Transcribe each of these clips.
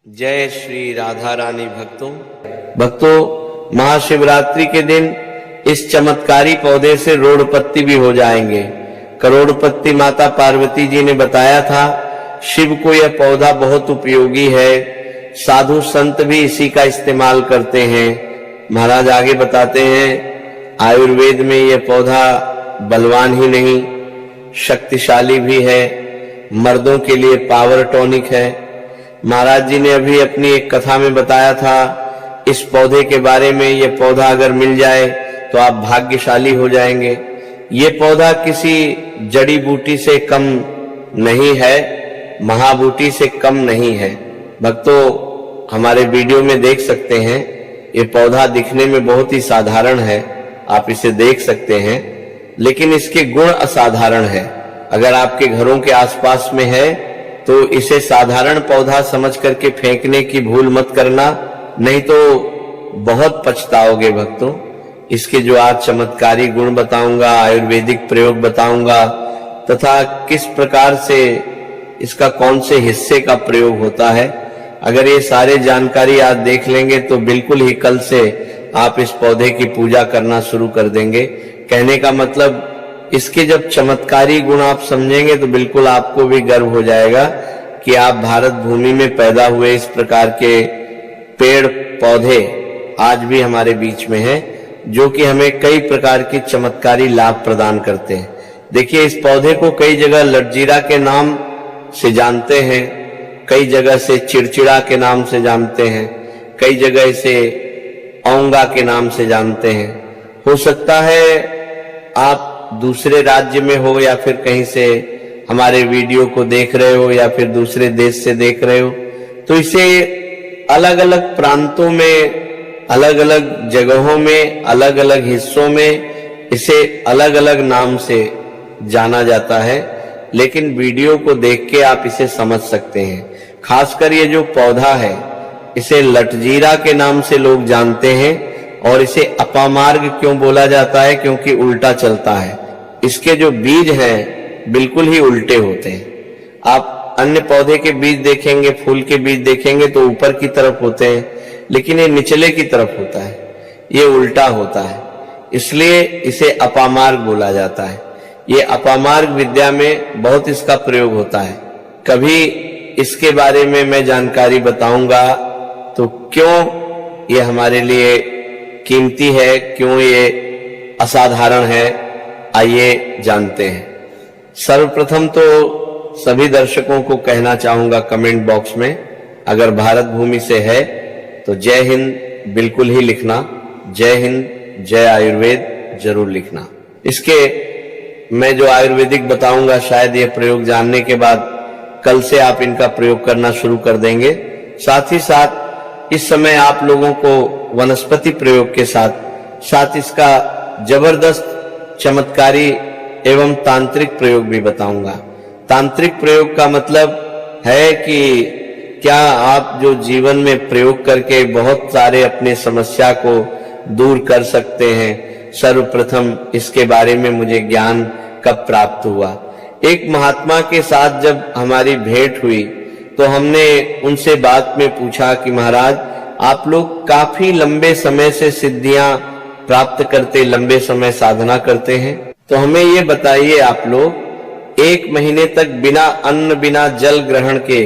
जय श्री राधा रानी। भक्तों महाशिवरात्रि के दिन इस चमत्कारी पौधे से रोड़पत्ती भी हो जाएंगे। करोड़पत्ती माता पार्वती जी ने बताया था, शिव को यह पौधा बहुत उपयोगी है, साधु संत भी इसी का इस्तेमाल करते हैं। महाराज आगे बताते हैं, आयुर्वेद में यह पौधा बलवान ही नहीं शक्तिशाली भी है, मर्दों के लिए पावर टॉनिक है। महाराज जी ने अभी अपनी एक कथा में बताया था इस पौधे के बारे में, ये पौधा अगर मिल जाए तो आप भाग्यशाली हो जाएंगे। ये पौधा किसी जड़ी बूटी से कम नहीं है, महाबूटी से कम नहीं है। भक्तों हमारे वीडियो में देख सकते हैं, ये पौधा दिखने में बहुत ही साधारण है, आप इसे देख सकते हैं, लेकिन इसके गुण असाधारण है। अगर आपके घरों के आसपास में है तो इसे साधारण पौधा समझ करके फेंकने की भूल मत करना, नहीं तो बहुत पछताओगे। भक्तों इसके जो आज चमत्कारी गुण बताऊंगा, आयुर्वेदिक प्रयोग बताऊंगा तथा किस प्रकार से इसका कौन से हिस्से का प्रयोग होता है, अगर ये सारे जानकारी आज देख लेंगे तो बिल्कुल ही कल से आप इस पौधे की पूजा करना शुरू कर देंगे। कहने का मतलब इसके जब चमत्कारी गुण आप समझेंगे तो बिल्कुल आपको भी गर्व हो जाएगा कि आप भारत भूमि में पैदा हुए इस प्रकार के पेड़ पौधे आज भी हमारे बीच में हैं, जो कि हमें कई प्रकार के चमत्कारी लाभ प्रदान करते हैं। देखिए इस पौधे को कई जगह लटजीरा के नाम से जानते हैं, कई जगह से चिड़चिड़ा के नाम से जानते हैं, कई जगह इसे औंगा के नाम से जानते हैं। हो सकता है आप दूसरे राज्य में हो या फिर कहीं से हमारे वीडियो को देख रहे हो या फिर दूसरे देश से देख रहे हो, तो इसे अलग अलग प्रांतों में, अलग अलग जगहों में, अलग अलग हिस्सों में इसे अलग अलग नाम से जाना जाता है, लेकिन वीडियो को देख के आप इसे समझ सकते हैं। खासकर ये जो पौधा है इसे लटजीरा के नाम से लोग जानते हैं, और इसे अपामार्ग क्यों बोला जाता है, क्योंकि उल्टा चलता है। इसके जो बीज हैं बिल्कुल ही उल्टे होते हैं। आप अन्य पौधे के बीज देखेंगे, फूल के बीज देखेंगे तो ऊपर की तरफ होते हैं, लेकिन ये निचले की तरफ होता है, ये उल्टा होता है, इसलिए इसे अपामार्ग बोला जाता है। ये अपामार्ग विद्या में बहुत इसका प्रयोग होता है। कभी इसके बारे में मैं जानकारी बताऊंगा तो क्यों ये हमारे लिए कीमती है, क्यों ये असाधारण है, आइए जानते हैं। सर्वप्रथम तो सभी दर्शकों को कहना चाहूंगा कमेंट बॉक्स में, अगर भारत भूमि से है तो जय हिंद बिल्कुल ही लिखना, जय हिंद जय आयुर्वेद जरूर लिखना। इसके मैं जो आयुर्वेदिक बताऊंगा शायद ये प्रयोग जानने के बाद कल से आप इनका प्रयोग करना शुरू कर देंगे। साथ ही साथ इस समय आप लोगों को वनस्पति प्रयोग के साथ इसका जबरदस्त चमत्कारी एवं तांत्रिक प्रयोग भी बताऊंगा। तांत्रिक प्रयोग का मतलब है कि क्या आप जो जीवन में प्रयोग करके बहुत सारे अपने समस्या को दूर कर सकते हैं। सर्वप्रथम इसके बारे में मुझे ज्ञान कब प्राप्त हुआ, एक महात्मा के साथ जब हमारी भेंट हुई तो हमने उनसे बात में पूछा कि महाराज आप लोग काफी लंबे समय से सिद्धियां प्राप्त करते, लंबे समय साधना करते हैं, तो हमें ये बताइए आप लोग 1 महीने तक बिना अन्न बिना जल ग्रहण के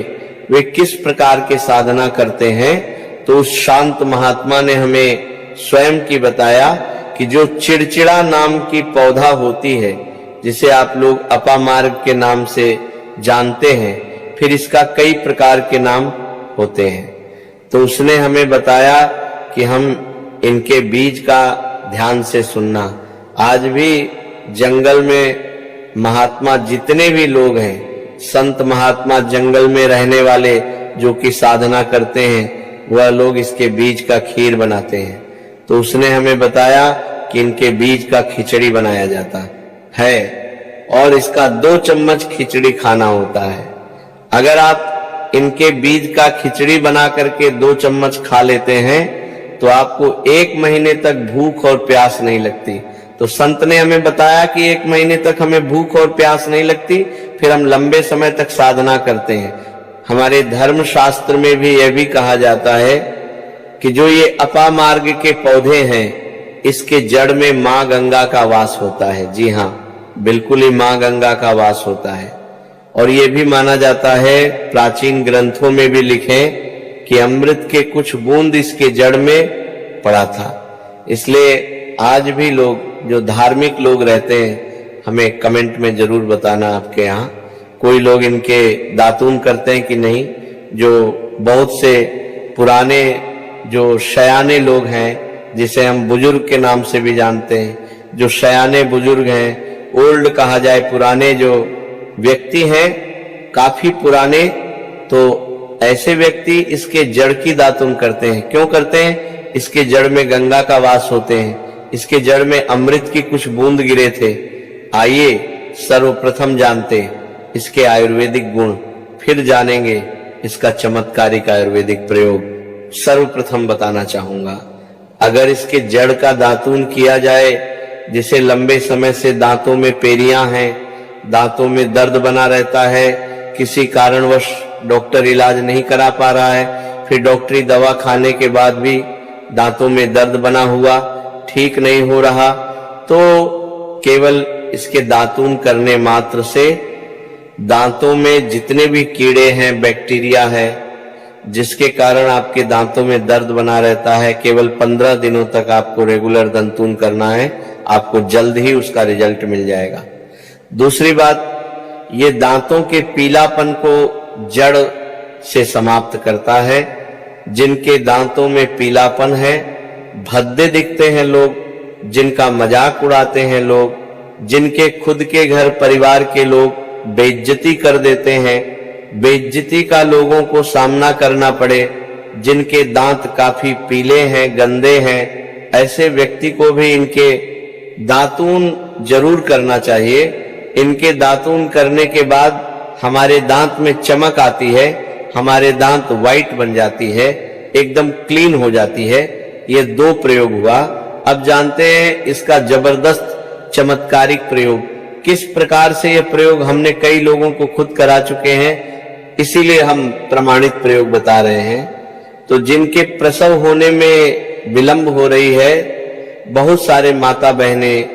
वे किस प्रकार के साधना करते हैं। तो उस शांत महात्मा ने हमें स्वयं की बताया कि जो चिड़चिड़ा नाम की पौधा होती है, जिसे आप लोग अपामार्ग के नाम से जानते हैं, फिर इसका कई प्रकार के नाम होते हैं। तो उसने हमें बताया कि हम इनके बीज का ध्यान से सुनना। आज भी जंगल में महात्मा जितने भी लोग हैं, संत महात्मा जंगल में रहने वाले जो कि साधना करते हैं, वह लोग इसके बीज का खीर बनाते हैं। तो उसने हमें बताया कि इनके बीज का खिचड़ी बनाया जाता है और इसका 2 चम्मच खिचड़ी खाना होता है। अगर आप इनके बीज का खिचड़ी बना करके 2 चम्मच खा लेते हैं तो आपको 1 महीने तक भूख और प्यास नहीं लगती। तो संत ने हमें बताया कि 1 महीने तक हमें भूख और प्यास नहीं लगती, फिर हम लंबे समय तक साधना करते हैं। हमारे धर्म शास्त्र में भी यह भी कहा जाता है कि जो ये अपामार्ग के पौधे हैं, इसके जड़ में मां गंगा का वास होता है। जी हाँ, बिल्कुल ही मां गंगा का वास होता है। और ये भी माना जाता है, प्राचीन ग्रंथों में भी लिखे कि अमृत के कुछ बूंद इसके जड़ में पड़ा था। इसलिए आज भी लोग, जो धार्मिक लोग रहते हैं, हमें कमेंट में जरूर बताना आपके यहाँ कोई लोग इनके दातून करते हैं कि नहीं। जो बहुत से पुराने जो शयाने लोग हैं, जिसे हम बुजुर्ग के नाम से भी जानते हैं, जो शयाने बुजुर्ग हैं, ओल्ड कहा जाए, पुराने जो व्यक्ति हैं, काफी पुराने, तो ऐसे व्यक्ति इसके जड़ की दातून करते हैं। क्यों करते हैं? इसके जड़ में गंगा का वास होते हैं, इसके जड़ में अमृत की कुछ बूंद गिरे थे। आइए सर्वप्रथम जानते इसके आयुर्वेदिक गुण, फिर जानेंगे इसका चमत्कारिक आयुर्वेदिक प्रयोग। सर्वप्रथम बताना चाहूंगा, अगर इसके जड़ का दातून किया जाए, जिसे लंबे समय से दांतों में पेरियां हैं, दांतों में दर्द बना रहता है, किसी कारणवश डॉक्टर इलाज नहीं करा पा रहा है, फिर डॉक्टरी दवा खाने के बाद भी दांतों में दर्द बना हुआ, ठीक नहीं हो रहा, तो केवल इसके दातून करने मात्र से दांतों में जितने भी कीड़े हैं, बैक्टीरिया है, जिसके कारण आपके दांतों में दर्द बना रहता है, केवल 15 दिनों तक आपको रेगुलर दंतून करना है, आपको जल्द ही उसका रिजल्ट मिल जाएगा। दूसरी बात, ये दांतों के पीलापन को जड़ से समाप्त करता है। जिनके दांतों में पीलापन है, भद्दे दिखते हैं लोग, जिनका मजाक उड़ाते हैं लोग, जिनके खुद के घर परिवार के लोग बेइज्जती कर देते हैं, बेइज्जती का लोगों को सामना करना पड़े, जिनके दांत काफी पीले हैं, गंदे हैं, ऐसे व्यक्ति को भी इनके दातून जरूर करना चाहिए। इनके दातून करने के बाद हमारे दांत में चमक आती है, हमारे दांत व्हाइट बन जाती है, एकदम क्लीन हो जाती है। ये 2 प्रयोग हुआ। अब जानते हैं इसका जबरदस्त चमत्कारिक प्रयोग। किस प्रकार से ये प्रयोग हमने कई लोगों को खुद करा चुके हैं, इसीलिए हम प्रमाणित प्रयोग बता रहे हैं। तो जिनके प्रसव होने में विलंब हो रही है, बहुत सारे माता बहनें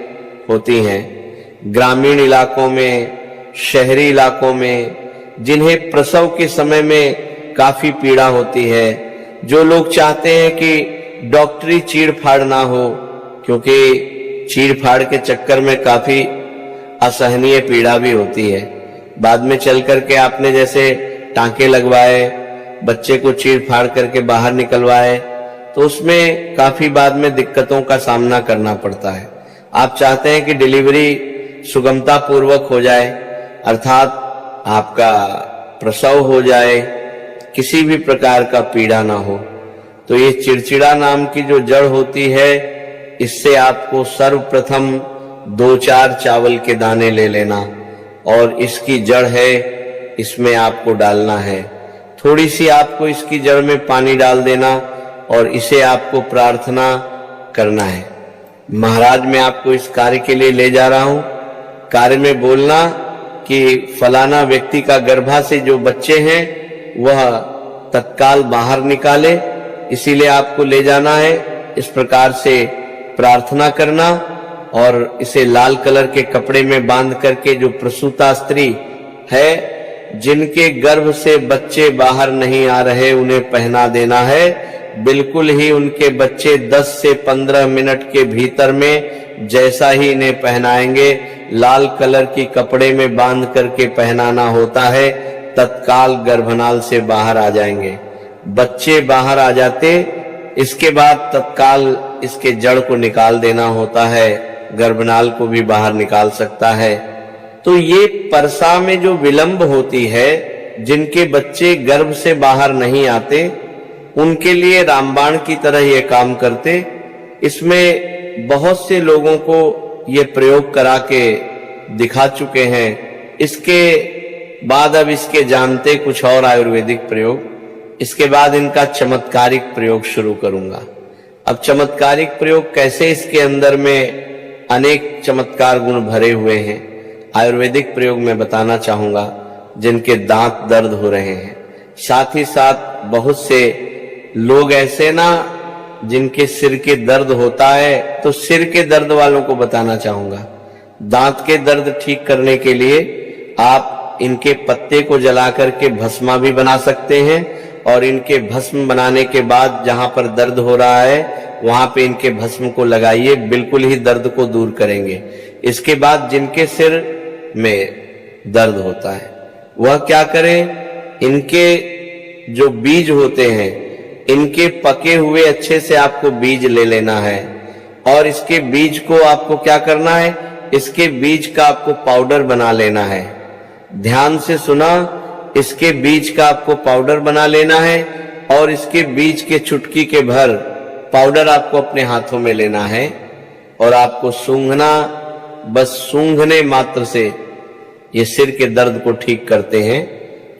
होती हैं, ग्रामीण इलाकों में, शहरी इलाकों में, जिन्हें प्रसव के समय में काफी पीड़ा होती है, जो लोग चाहते हैं कि डॉक्टरी चीड़-फाड़ ना हो, क्योंकि चीड़-फाड़ के चक्कर में काफी असहनीय पीड़ा भी होती है। बाद में चल करके आपने जैसे टांके लगवाए, बच्चे को चीड़-फाड़ करके बाहर निकलवाए, तो उसमें काफी बाद में दिक्कतों का सामना करना पड़ता है। आप चाहते हैं कि डिलीवरी सुगमता पूर्वक हो जाए, अर्थात आपका प्रसव हो जाए, किसी भी प्रकार का पीड़ा ना हो। तो ये चिड़चिड़ा नाम की जो जड़ होती है, इससे आपको सर्वप्रथम 2-4 चावल के दाने ले लेना, और इसकी जड़ है, इसमें आपको डालना है। थोड़ी सी आपको इसकी जड़ में पानी डाल देना, और इसे आपको प्रार्थना करना है, महाराज मैं आपको इस कार्य के लिए ले जा रहा हूं। कार्य में बोलना कि फलाना व्यक्ति का गर्भाशय जो बच्चे हैं वह तत्काल बाहर निकाले, इसीलिए आपको ले जाना है। इस प्रकार से प्रार्थना करना, और इसे लाल कलर के कपड़े में बांध करके, जो प्रसूता स्त्री है, जिनके गर्भ से बच्चे बाहर नहीं आ रहे, उन्हें पहना देना है। बिल्कुल ही उनके बच्चे 10 से 15 मिनट के भीतर में, जैसा ही इन्हें पहनाएंगे, लाल कलर की कपड़े में बांध करके पहनाना होता है, तत्काल गर्भनाल से बाहर आ जाएंगे। बच्चे बाहर आ जाते, इसके बाद तत्काल इसके जड़ को निकाल देना होता है, गर्भनाल को भी बाहर निकाल सकता है। तो ये परसा में जो विलंब होती है, जिनके बच्चे गर्भ से बाहर नहीं आते, उनके लिए रामबाण की तरह ये काम करते। इसमें बहुत से लोगों को ये प्रयोग करा के दिखा चुके हैं। इसके बाद अब इसके जानते कुछ और आयुर्वेदिक प्रयोग, इसके बाद इनका चमत्कारिक प्रयोग शुरू करूंगा। अब चमत्कारिक प्रयोग कैसे, इसके अंदर में अनेक चमत्कार गुण भरे हुए हैं। आयुर्वेदिक प्रयोग में बताना चाहूंगा, जिनके दांत दर्द हो रहे हैं, साथ ही साथ बहुत से लोग ऐसे ना जिनके सिर के दर्द होता है, तो सिर के दर्द वालों को बताना चाहूंगा, दांत के दर्द ठीक करने के लिए आप इनके पत्ते को जला करके भस्मा भी बना सकते हैं, और इनके भस्म बनाने के बाद जहां पर दर्द हो रहा है वहां पे इनके भस्म को लगाइए, बिल्कुल ही दर्द को दूर करेंगे। इसके बाद जिनके सिर में दर्द होता है वह क्या करें, इनके जो बीज होते हैं इनके पके हुए अच्छे से आपको बीज ले लेना है, और इसके बीज को आपको क्या करना है, इसके बीज का आपको पाउडर बना लेना है। ध्यान से सुना, इसके बीज का आपको पाउडर बना लेना है, और इसके बीज के चुटकी के भर पाउडर आपको अपने हाथों में लेना है, और आपको सूंघना, बस सूंघने मात्र से ये सिर के दर्द को ठीक करते हैं,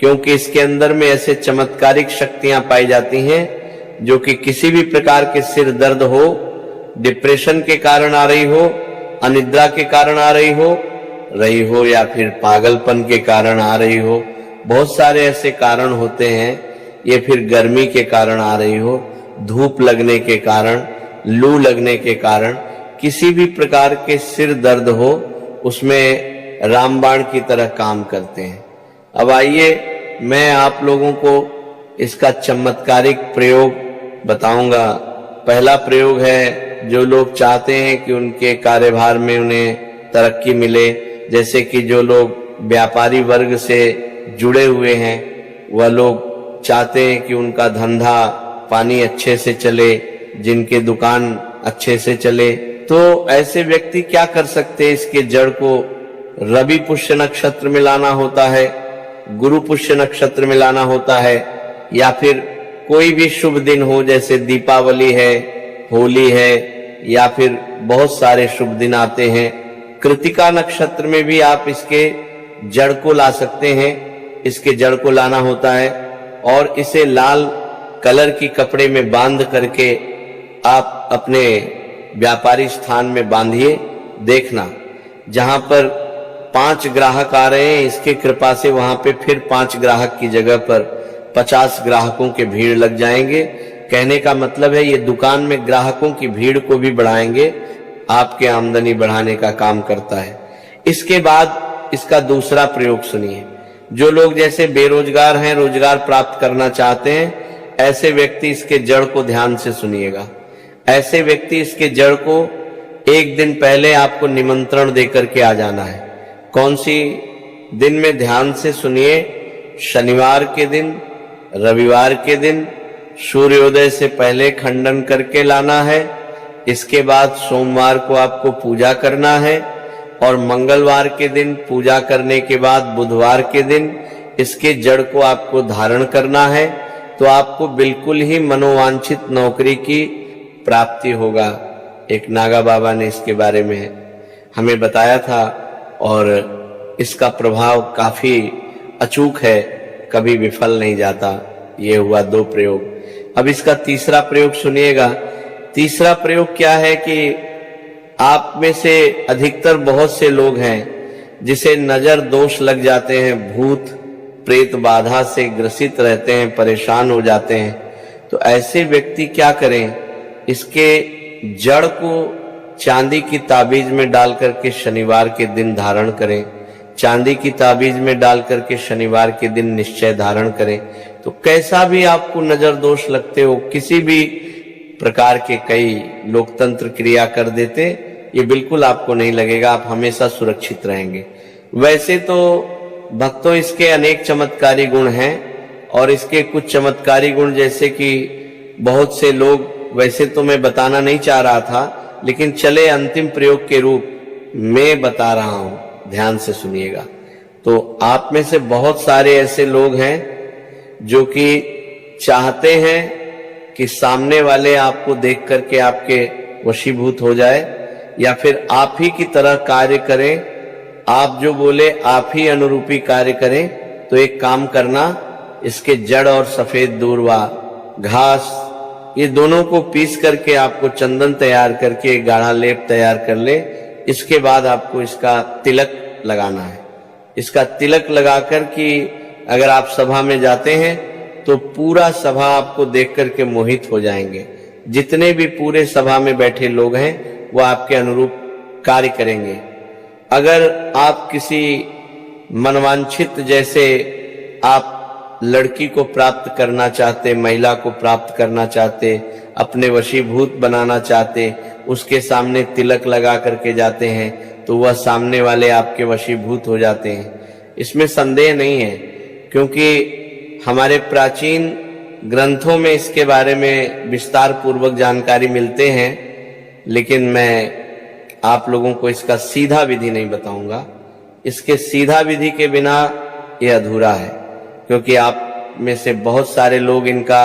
क्योंकि इसके अंदर में ऐसे चमत्कारिक शक्तियां पाई जाती हैं जो कि किसी भी प्रकार के सिर दर्द हो, डिप्रेशन के कारण आ रही हो, अनिद्रा के कारण आ रही हो या फिर पागलपन के कारण आ रही हो, बहुत सारे ऐसे कारण होते हैं, ये फिर गर्मी के कारण आ रही हो, धूप लगने के कारण, लू लगने के कारण, किसी भी प्रकार के सिर दर्द हो, उसमें रामबाण की तरह काम करते हैं। अब आइए मैं आप लोगों को इसका चमत्कारिक प्रयोग बताऊंगा। पहला प्रयोग है, जो लोग चाहते हैं कि उनके कार्यभार में उन्हें तरक्की मिले, जैसे कि जो लोग व्यापारी वर्ग से जुड़े हुए हैं, वह लोग चाहते हैं कि उनका धंधा पानी अच्छे से चले, जिनके दुकान अच्छे से चले, तो ऐसे व्यक्ति क्या कर सकते हैं, इसके जड़ को रवि पुष्य नक्षत्र में लाना होता है, गुरु पुष्य नक्षत्र में लाना होता है, या फिर कोई भी शुभ दिन हो, जैसे दीपावली है, होली है, या फिर बहुत सारे शुभ दिन आते हैं। कृतिका नक्षत्र में भी आप इसके जड़ को ला सकते हैं, इसके जड़ को लाना होता है, और इसे लाल कलर की कपड़े में बांध करके आप अपने व्यापारी स्थान में बांधिए। देखना जहां पर 5 ग्राहक आ रहे हैं, इसके कृपा से वहां पे फिर 5 ग्राहक की जगह पर 50 ग्राहकों के भीड़ लग जाएंगे। कहने का मतलब है ये दुकान में ग्राहकों की भीड़ को भी बढ़ाएंगे, आपके आमदनी बढ़ाने का काम करता है। इसके बाद इसका दूसरा प्रयोग सुनिए। जो लोग जैसे बेरोजगार हैं, रोजगार प्राप्त करना चाहते हैं, ऐसे व्यक्ति इसके जड़ को ध्यान से सुनिएगा। ऐसे व्यक्ति इसके जड़ को एक दिन पहले आपको निमंत्रण देकर के आ जाना है। कौन सी दिन में, ध्यान से सुनिए, शनिवार के दिन, रविवार के दिन सूर्योदय से पहले खंडन करके लाना है। इसके बाद सोमवार को आपको पूजा करना है, और मंगलवार के दिन पूजा करने के बाद बुधवार के दिन इसके जड़ को आपको धारण करना है, तो आपको बिल्कुल ही मनोवांछित नौकरी की प्राप्ति होगा। एक नागा बाबा ने इसके बारे में हमें बताया था, और इसका प्रभाव काफी अचूक है, कभी विफल नहीं जाता। ये हुआ 2 प्रयोग। अब इसका तीसरा प्रयोग सुनिएगा। तीसरा प्रयोग क्या है कि आप में से अधिकतर बहुत से लोग हैं जिसे नजर दोष लग जाते हैं, भूत प्रेत बाधा से ग्रसित रहते हैं, परेशान हो जाते हैं। तो ऐसे व्यक्ति क्या करें, इसके जड़ को चांदी की ताबीज में डाल करके शनिवार के दिन धारण करें। चांदी की ताबीज में डाल करके शनिवार के दिन निश्चय धारण करें। तो कैसा भी आपको नजर दोष लगते हो, किसी भी प्रकार के कई लोकतंत्र क्रिया कर देते, ये बिल्कुल आपको नहीं लगेगा, आप हमेशा सुरक्षित रहेंगे। वैसे तो भक्तों इसके अनेक चमत्कारी गुण हैं, और इसके कुछ चमत्कारी गुण जैसे कि बहुत से लोग, वैसे तो मैं बताना नहीं चाह रहा था, लेकिन चले अंतिम प्रयोग के रूप में बता रहा हूं, ध्यान से सुनिएगा। तो आप में से बहुत सारे ऐसे लोग हैं जो कि चाहते हैं कि सामने वाले आपको देख करके आपके वशीभूत हो जाए, या फिर आप ही की तरह कार्य करें, आप जो बोले आप ही अनुरूपी कार्य करें। तो एक काम करना, इसके जड़ और सफेद दूर्वा, घास, ये दोनों को पीस करके आपको चंदन तैयार करके एक गाढ़ा लेप तैयार कर ले। इसके बाद आपको इसका तिलक लगाना है। इसका तिलक लगाकर कि अगर आप सभा में जाते हैं तो पूरा सभा आपको देख करके मोहित हो जाएंगे। जितने भी पूरे सभा में बैठे लोग हैं वो आपके अनुरूप कार्य करेंगे। अगर आप किसी मनवांछित, जैसे आप लड़की को प्राप्त करना चाहते, महिला को प्राप्त करना चाहते, अपने वशीभूत बनाना चाहते, उसके सामने तिलक लगा करके जाते हैं तो वह सामने वाले आपके वशीभूत हो जाते हैं। इसमें संदेह नहीं है, क्योंकि हमारे प्राचीन ग्रंथों में इसके बारे में विस्तार पूर्वक जानकारी मिलते हैं, लेकिन मैं आप लोगों को इसका सीधा विधि नहीं बताऊंगा। इसके सीधा विधि के बिना यह अधूरा है, क्योंकि आप में से बहुत सारे लोग इनका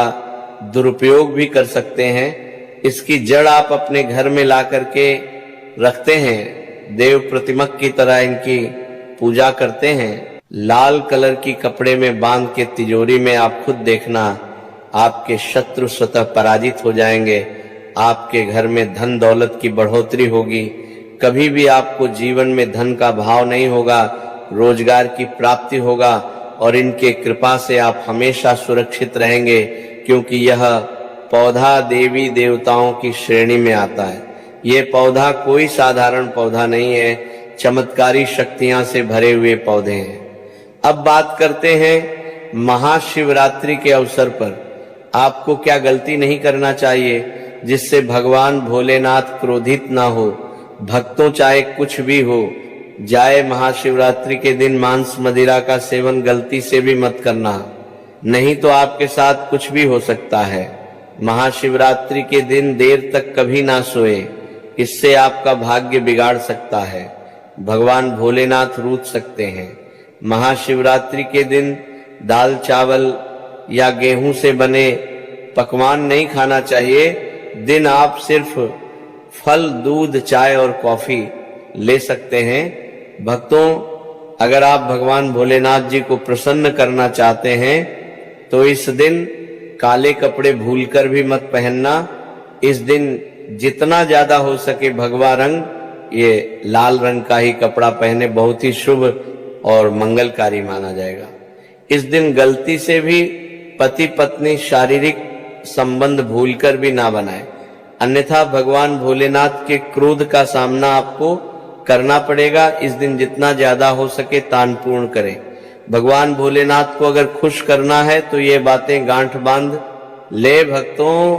दुरुपयोग भी कर सकते हैं। इसकी जड़ आप अपने घर में ला करके रखते हैं, देव प्रतिमक की तरह इनकी पूजा करते हैं, लाल कलर की कपड़े में बांध के तिजोरी में आप खुद देखना, आपके शत्रु स्वतः पराजित हो जाएंगे। आपके घर में धन दौलत की बढ़ोतरी होगी। कभी भी आपको जीवन में धन का भाव नहीं होगा, रोजगार की प्राप्ति होगा और इनके कृपा से आप हमेशा सुरक्षित रहेंगे, क्योंकि यह पौधा देवी देवताओं की श्रेणी में आता है। ये पौधा कोई साधारण पौधा नहीं है, चमत्कारी शक्तियां से भरे हुए पौधे हैं। अब बात करते हैं महाशिवरात्रि के अवसर पर आपको क्या गलती नहीं करना चाहिए जिससे भगवान भोलेनाथ क्रोधित ना हो। भक्तों चाहे कुछ भी हो जाए, महाशिवरात्रि के दिन मांस मदिरा का सेवन गलती से भी मत करना, नहीं तो आपके साथ कुछ भी हो सकता है। महाशिवरात्रि के दिन देर तक कभी ना सोए, इससे आपका भाग्य बिगाड़ सकता है। भगवान भोलेनाथ रूठ सकते हैं। महाशिवरात्रि के दिन दाल चावल या गेहूं से बने पकवान नहीं खाना चाहिए। दिन आप सिर्फ फल, दूध, चाय और कॉफी ले सकते हैं। भक्तों, अगर आप भगवान भोलेनाथ जी को प्रसन्न करना चाहते हैं तो इस दिन काले कपड़े भूलकर भी मत पहनना। इस दिन जितना ज्यादा हो सके भगवा रंग, ये लाल रंग का ही कपड़ा पहने, बहुत ही शुभ और मंगलकारी माना जाएगा। इस दिन गलती से भी पति पत्नी शारीरिक संबंध भूलकर भी ना बनाए, अन्यथा भगवान भोलेनाथ के क्रोध का सामना आपको करना पड़ेगा। इस दिन जितना ज्यादा हो सके दान पूर्ण करें। भगवान भोलेनाथ को अगर खुश करना है तो ये बातें गांठ बांध ले भक्तों।